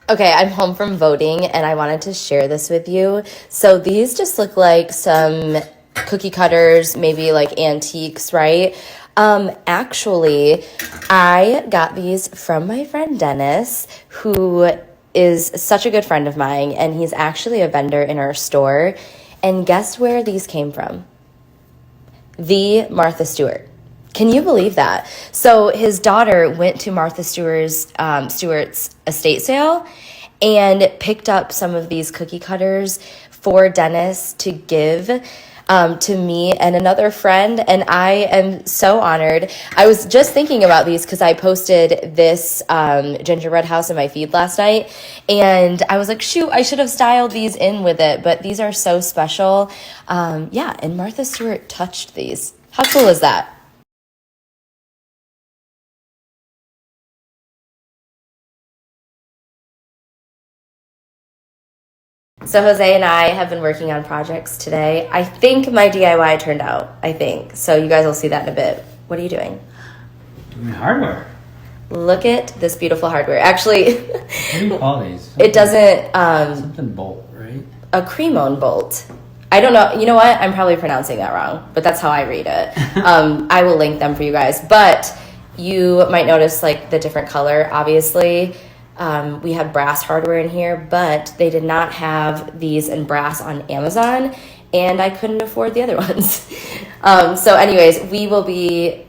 Okay, I'm home from voting and I wanted to share this with you. So these just look like some cookie cutters, maybe like antiques, right? Actually, I got these from my friend Dennis, who is such a good friend of mine, and he's actually a vendor in our store. And guess where these came from? The Martha Stewart. Can you believe that? So his daughter went to Martha Stewart's estate sale and picked up some of these cookie cutters for Dennis to give to me and another friend, and I am so honored. I was just thinking about these because I posted this gingerbread house in my feed last night, and I was like, shoot, I should have styled these in with it, but these are so special. Yeah, and Martha Stewart touched these. How cool is that? So Jose and I have been working on projects today. I think my DIY turned out, I think. So you guys will see that in a bit. What are you doing? Doing hardware. Look at this beautiful hardware. Actually, What do you call these? it doesn't, Something bolt, right? a cremone bolt. I don't know. You know what? I'm probably pronouncing that wrong, but that's how I read it. I will link them for you guys. But you might notice like the different color, obviously. We had brass hardware in here, but they did not have these in brass on Amazon, and I couldn't afford the other ones. So anyways, we will be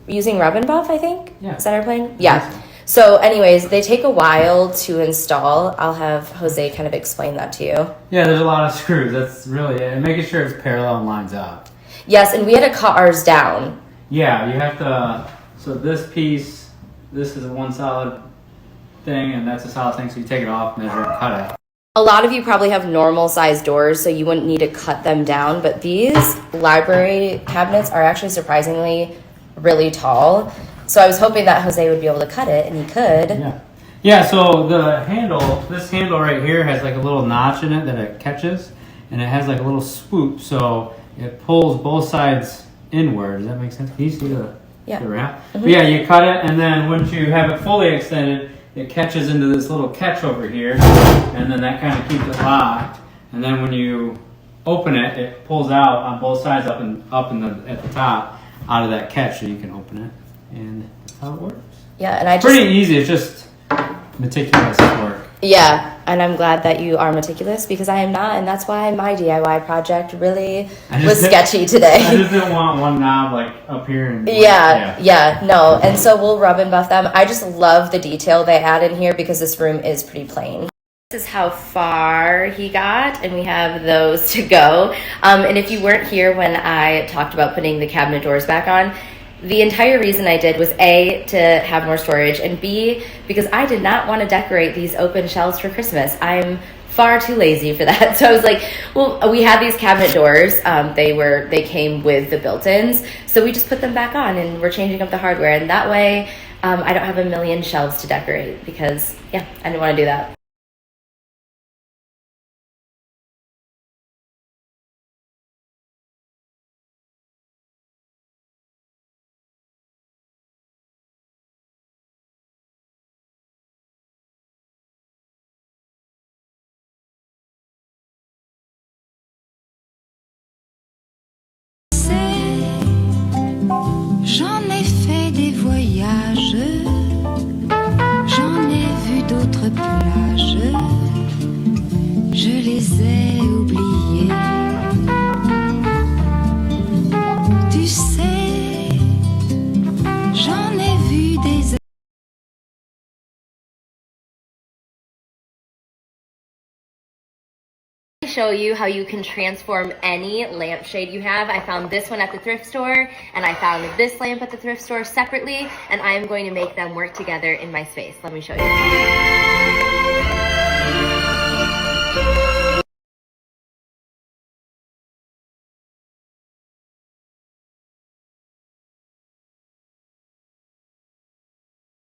using Rub and Buff, I think? Yeah. Is that our plan? Yeah. So anyways, they take a while to install. I'll have Jose kind of explain that to you. Yeah, there's a lot of screws. That's really it. And making sure it's parallel and lines up. Yes, and we had to cut ours down. Yeah, you have to. So this piece, this is a one solid thing, and that's a solid thing. So you take it off, measure, and cut it. A lot of you probably have normal size doors, so you wouldn't need to cut them down, but these library cabinets are actually surprisingly really tall. So I was hoping that Jose would be able to cut it, and he could. Yeah. Yeah, so the handle, this handle right here has like a little notch in it that it catches, and it has like a little swoop, so it pulls both sides inward. Does that make sense? Can you see the wrap? Mm-hmm. But yeah, you cut it, and then once you have it fully extended, it catches into this little catch over here, and then that kind of keeps it locked. And then when you open it, it pulls out on both sides up at the top out of that catch, so you can open it, and that's how it works. Yeah, and I just Pretty easy. It's just meticulous work. Yeah, and I'm glad that you are meticulous because I am not, and that's why my DIY project really was sketchy today. I just didn't want one knob like up here. And yeah, no. And so we'll rub and buff them. I just love the detail they add in here because this room is pretty plain. This is how far he got, and we have those to go. And if you weren't here when I talked about putting the cabinet doors back on, the entire reason I did was A, to have more storage, and B, because I did not want to decorate these open shelves for Christmas. I'm far too lazy for that. So I was like, well, we had these cabinet doors. They came with the built-ins. So we just put them back on and we're changing up the hardware. And that way I don't have a million shelves to decorate because, yeah, I didn't want to do that. J'en ai fait des voyages, j'en ai vu d'autres plages, je les ai oubliées. Tu sais, j'en ai vu des... Show you how you can transform any lampshade you have. I found this one at the thrift store and I found this lamp at the thrift store separately, and I am going to make them work together in my space. Let me show you.